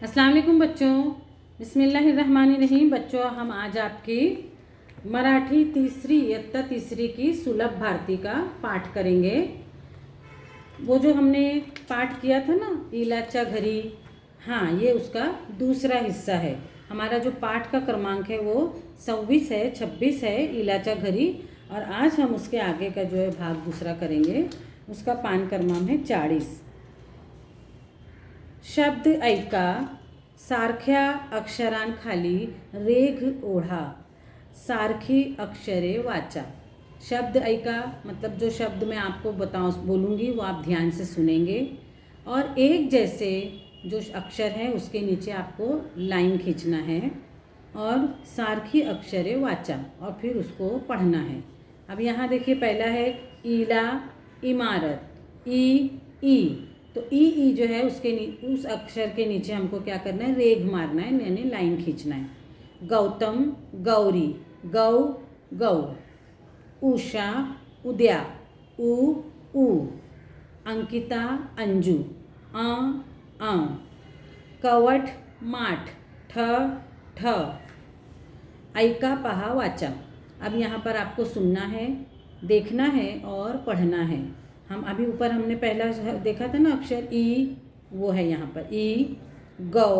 अस्सलाम वालेकुम बच्चों। बिस्मिल्लाहिर्रहमानिर्रहीम। बच्चों, हम आज आपकी मराठी तीसरी इयत्ता तीसरी की सुलभ भारती का पाठ करेंगे। वो जो हमने पाठ किया था ना, इलाच्या घरी, हाँ, ये उसका दूसरा हिस्सा है। हमारा जो पाठ का क्रमांक है वो 26 है, 26 है, इलाच्या घरी। और आज हम उसके आगे का जो है भाग दूसरा करेंगे। उसका पान क्रमांक है 40। शब्द ऐका, सारख्या अक्षरांखाली रेघ ओढा, सारखी अक्षरे वाचा। शब्द ऐका मतलब जो शब्द मैं आपको बोलूँगी वो आप ध्यान से सुनेंगे, और एक जैसे जो अक्षर है उसके नीचे आपको लाइन खींचना है, और सारखी अक्षरे वाचा, और फिर उसको पढ़ना है। अब यहाँ देखिए, पहला है ईला, इमारत, ई। तो ई जो है उसके उस अक्षर के नीचे हमको क्या करना है, रेघ मारना है, यानी लाइन खींचना है। गौतम, गौरी, गौ। उषा, उद्या, ऊ। अंकिता, अंजू, अ। कवठ, माठ, ठ। ऐका, पहा, वाचा। अब यहाँ पर आपको सुनना है, देखना है और पढ़ना है। हम अभी ऊपर हमने पहला देखा था ना अक्षर ई, वो है यहाँ पर ई, गौ,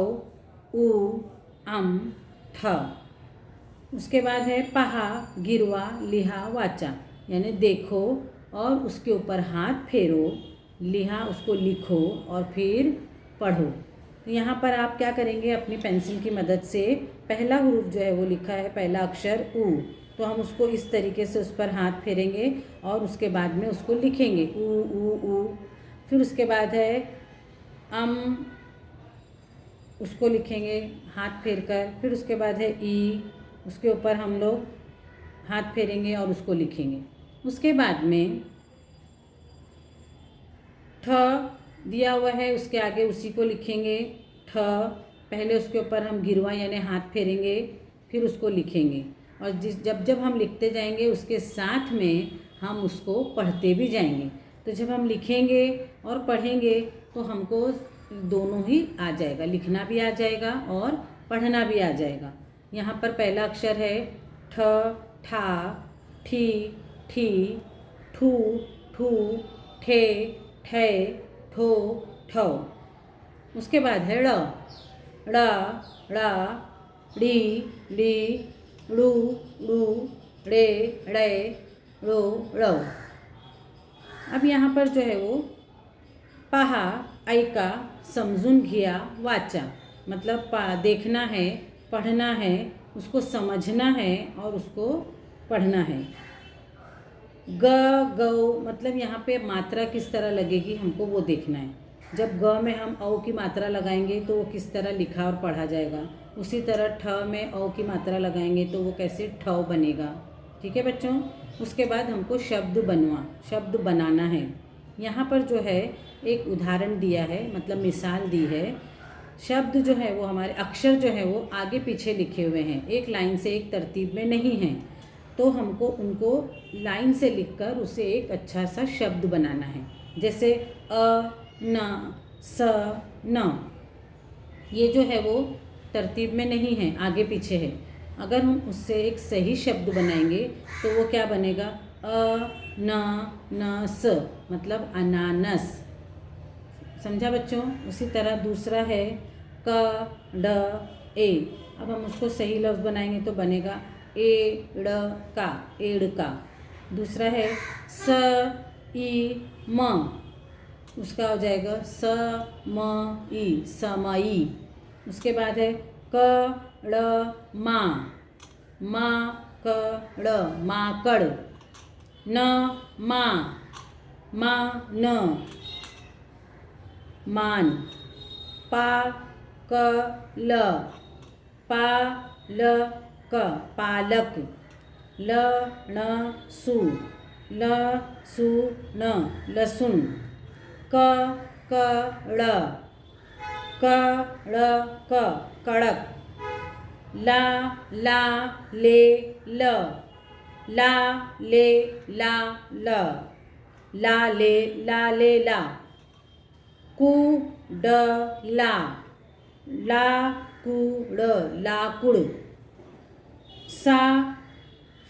ऊ, ठ। उसके बाद है पहा, गिरवा, लिहा, वाचा, यानी देखो और उसके ऊपर हाथ फेरो, लिहा उसको लिखो और फिर पढ़ो। तो यहाँ पर आप क्या करेंगे, अपनी पेंसिल की मदद से पहला हुरूफ जो है वो लिखा है, पहला अक्षर ऊ, तो हम उसको इस तरीके से उस पर हाथ फेरेंगे और उसके बाद में उसको लिखेंगे ऊ। फिर उसके बाद है उसको लिखेंगे हाथ फेर कर। फिर उसके बाद है ई, उसके ऊपर हम लोग हाथ फेरेंगे और उसको लिखेंगे। उसके बाद में ठ दिया हुआ है, उसके आगे उसी को लिखेंगे ठ। पहले उसके ऊपर हम गिरवा यानी हाथ फेरेंगे, फिर उसको लिखेंगे, और जब हम लिखते जाएंगे उसके साथ में हम उसको पढ़ते भी जाएंगे। तो जब हम लिखेंगे और पढ़ेंगे तो हमको दोनों ही आ जाएगा, लिखना भी आ जाएगा और पढ़ना भी आ जाएगा। यहाँ पर पहला अक्षर है ठ, ठा, ठी, ठी, ठू, ठू, ठे, ठे, ठो, ठौ। उसके बाद है ड़, ड़ा, ड़ी, ली, ड़ू, ड़ू, ड़े, ड़े, ड़ो, ड़ौ। अब यहाँ पर जो है वो पहा, ऐका, समजून घ्या, वाचा, मतलब देखना है, पढ़ना है, उसको समझना है और उसको पढ़ना है। गौ मतलब यहाँ पे मात्रा किस तरह लगेगी हमको वो देखना है। जब ग में हम औ की मात्रा लगाएंगे तो वो किस तरह लिखा और पढ़ा जाएगा, उसी तरह ठ में औ की मात्रा लगाएंगे तो वो कैसे ठौ बनेगा। ठीक है बच्चों। उसके बाद हमको शब्द बनाना है। यहाँ पर जो है एक उदाहरण दिया है, मतलब मिसाल दी है। शब्द जो है वो हमारे अक्षर जो है वो आगे पीछे लिखे हुए हैं, एक लाइन से एक तरतीब में नहीं हैं। तो हमको उनको लाइन से लिखकर उसे एक अच्छा सा शब्द बनाना है। जैसे अ, न, स, न, ये जो है वो तरतीब में नहीं है, आगे पीछे है। अगर हम उससे एक सही शब्द बनाएंगे तो वो क्या बनेगा, न, स, मतलब अनानस। समझा बच्चों। उसी तरह दूसरा है क, ड, ए। अब हम उसको सही लफ्ज़ बनाएंगे तो बनेगा एड़ का, एड़ का। दूसरा है स, ई, म, उसका हो जाएगा स, म, ई, समई। उसके बाद है क, ड़, मा, मा, क, ड़, माकड़। न, मा, मा, न, मान। पा, क, ल, पा, ल, क, पालक। ल, ण, सु, ल, सु, न, लहसुन। क, ड़, क, ड़, क, कड़क। ला, ले, ल, ला, ले, ला, ल, ला ले ला। कु, ड, ला, लाकुड़ लाकुड़। सा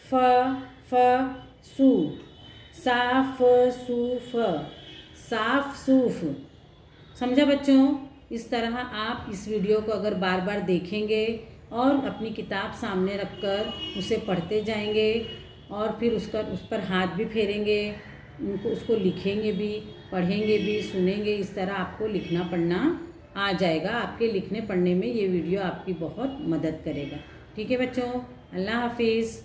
फ फ सू साफ सूफ साफ सूफ। समझा बच्चों? इस तरह आप इस वीडियो को अगर बार बार देखेंगे और अपनी किताब सामने रखकर उसे पढ़ते जाएंगे और फिर उस पर हाथ भी फेरेंगे, उसको लिखेंगे भी, पढ़ेंगे भी, सुनेंगे, इस तरह आपको लिखना पढ़ना आ जाएगा। आपके लिखने पढ़ने में ये वीडियो आपकी बहुत मदद करेगा। ठीक है बच्चों, अल्लाह हाफिज़।